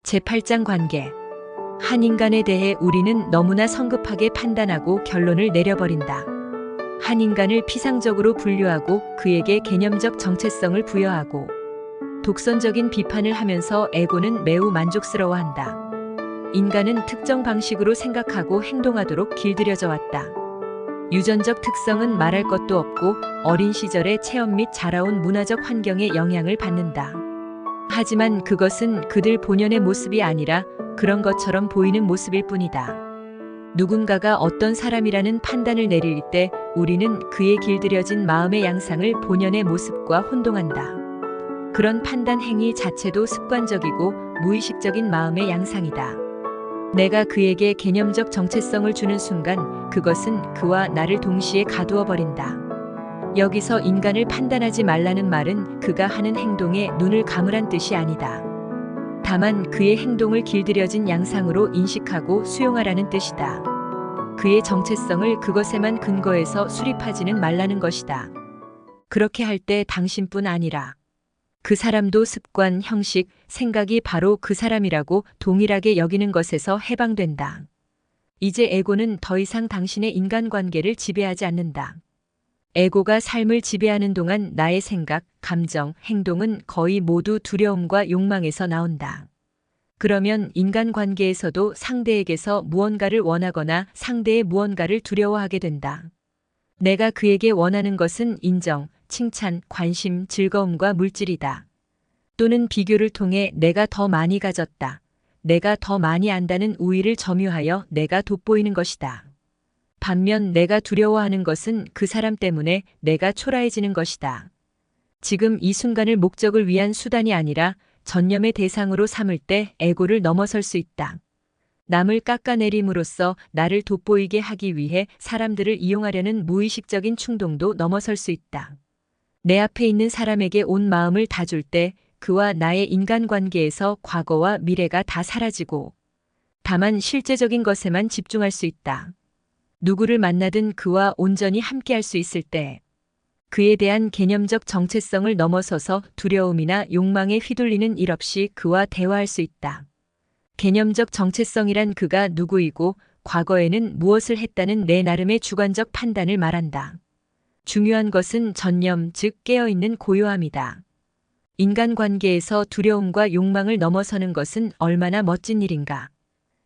제8장 관계. 한 인간에 대해 우리는 너무나 성급하게 판단하고 결론을 내려버린다. 한 인간을 피상적으로 분류하고 그에게 개념적 정체성을 부여하고 독선적인 비판을 하면서 에고는 매우 만족스러워한다. 인간은 특정 방식으로 생각하고 행동하도록 길들여져 왔다. 유전적 특성은 말할 것도 없고 어린 시절의 체험 및 자라온 문화적 환경의 영향을 받는다. 하지만 그것은 그들 본연의 모습이 아니라 그런 것처럼 보이는 모습일 뿐이다. 누군가가 어떤 사람이라는 판단을 내릴 때 우리는 그의 길들여진 마음의 양상을 본연의 모습과 혼동한다. 그런 판단 행위 자체도 습관적이고 무의식적인 마음의 양상이다. 내가 그에게 개념적 정체성을 주는 순간 그것은 그와 나를 동시에 가두어 버린다. 여기서 인간을 판단하지 말라는 말은 그가 하는 행동에 눈을 감으란 뜻이 아니다. 다만 그의 행동을 길들여진 양상으로 인식하고 수용하라는 뜻이다. 그의 정체성을 그것에만 근거해서 수립하지는 말라는 것이다. 그렇게 할 때 당신뿐 아니라 그 사람도 습관, 형식, 생각이 바로 그 사람이라고 동일하게 여기는 것에서 해방된다. 이제 에고는 더 이상 당신의 인간관계를 지배하지 않는다. 에고가 삶을 지배하는 동안 나의 생각, 감정, 행동은 거의 모두 두려움과 욕망에서 나온다. 그러면 인간관계에서도 상대에게서 무언가를 원하거나 상대의 무언가를 두려워하게 된다. 내가 그에게 원하는 것은 인정, 칭찬, 관심, 즐거움과 물질이다. 또는 비교를 통해 내가 더 많이 가졌다. 내가 더 많이 안다는 우위를 점유하여 내가 돋보이는 것이다. 반면 내가 두려워하는 것은 그 사람 때문에 내가 초라해지는 것이다. 지금 이 순간을 목적을 위한 수단이 아니라 전념의 대상으로 삼을 때 에고를 넘어설 수 있다. 남을 깎아내림으로써 나를 돋보이게 하기 위해 사람들을 이용하려는 무의식적인 충동도 넘어설 수 있다. 내 앞에 있는 사람에게 온 마음을 다 줄 때 그와 나의 인간관계에서 과거와 미래가 다 사라지고 다만 실제적인 것에만 집중할 수 있다. 누구를 만나든 그와 온전히 함께할 수 있을 때 그에 대한 개념적 정체성을 넘어서서 두려움이나 욕망에 휘둘리는 일 없이 그와 대화할 수 있다. 개념적 정체성이란 그가 누구이고 과거에는 무엇을 했다는 내 나름의 주관적 판단을 말한다. 중요한 것은 전념, 즉 깨어있는 고요함이다. 인간관계에서 두려움과 욕망을 넘어서는 것은 얼마나 멋진 일인가.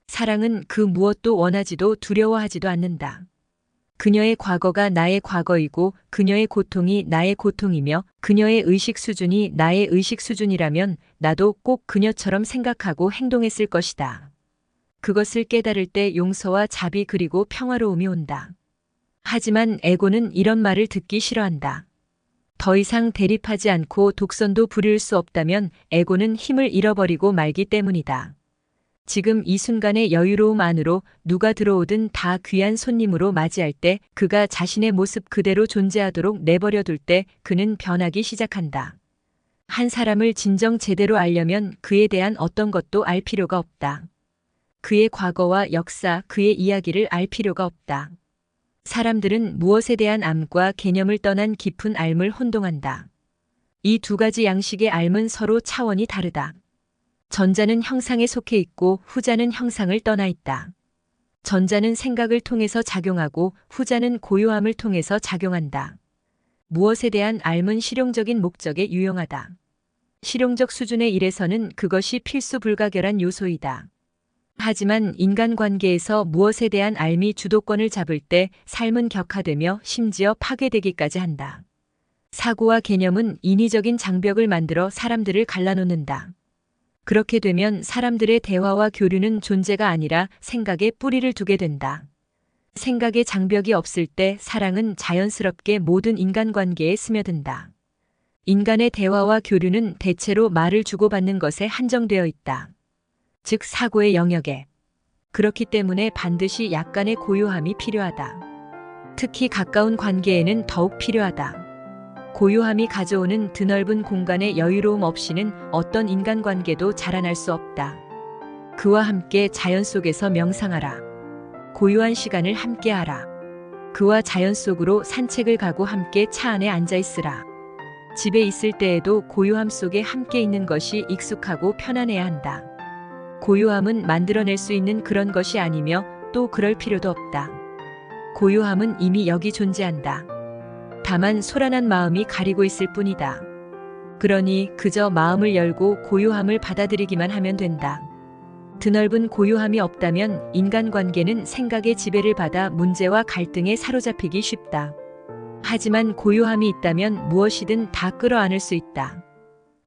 사랑은 그 무엇도 원하지도 두려워하지도 않는다. 그녀의 과거가 나의 과거이고 그녀의 고통이 나의 고통이며 그녀의 의식 수준이 나의 의식 수준이라면 나도 꼭 그녀처럼 생각하고 행동했을 것이다. 그것을 깨달을 때 용서와 자비 그리고 평화로움이 온다. 하지만 에고는 이런 말을 듣기 싫어한다. 더 이상 대립하지 않고 독선도 부릴 수 없다면 에고는 힘을 잃어버리고 말기 때문이다. 지금 이 순간의 여유로움 안으로 누가 들어오든 다 귀한 손님으로 맞이할 때 그가 자신의 모습 그대로 존재하도록 내버려둘 때 그는 변하기 시작한다. 한 사람을 진정 제대로 알려면 그에 대한 어떤 것도 알 필요가 없다. 그의 과거와 역사, 그의 이야기를 알 필요가 없다. 사람들은 무엇에 대한 암과 개념을 떠난 깊은 알을 혼동한다. 이 두 가지 양식의 알은 서로 차원이 다르다. 전자는 형상에 속해 있고 후자는 형상을 떠나 있다. 전자는 생각을 통해서 작용하고 후자는 고요함을 통해서 작용한다. 무엇에 대한 알은 실용적인 목적에 유용하다. 실용적 수준의 일에서는 그것이 필수 불가결한 요소이다. 하지만 인간관계에서 무엇에 대한 알미 주도권을 잡을 때 삶은 격화되며 심지어 파괴되기까지 한다. 사고와 개념은 인위적인 장벽을 만들어 사람들을 갈라놓는다. 그렇게 되면 사람들의 대화와 교류는 존재가 아니라 생각에 뿌리를 두게 된다. 생각의 장벽이 없을 때 사랑은 자연스럽게 모든 인간관계에 스며든다. 인간의 대화와 교류는 대체로 말을 주고받는 것에 한정되어 있다. 즉 사고의 영역에. 그렇기 때문에 반드시 약간의 고요함이 필요하다. 특히 가까운 관계에는 더욱 필요하다. 고요함이 가져오는 드넓은 공간의 여유로움 없이는 어떤 인간관계도 자라날 수 없다. 그와 함께 자연 속에서 명상하라. 고요한 시간을 함께하라. 그와 자연 속으로 산책을 가고 함께 차 안에 앉아 있으라. 집에 있을 때에도 고요함 속에 함께 있는 것이 익숙하고 편안해야 한다. 고요함은 만들어낼 수 있는 그런 것이 아니며 또 그럴 필요도 없다. 고요함은 이미 여기 존재한다. 다만 소란한 마음이 가리고 있을 뿐이다. 그러니 그저 마음을 열고 고요함을 받아들이기만 하면 된다. 드넓은 고요함이 없다면 인간관계는 생각의 지배를 받아 문제와 갈등에 사로잡히기 쉽다. 하지만 고요함이 있다면 무엇이든 다 끌어안을 수 있다.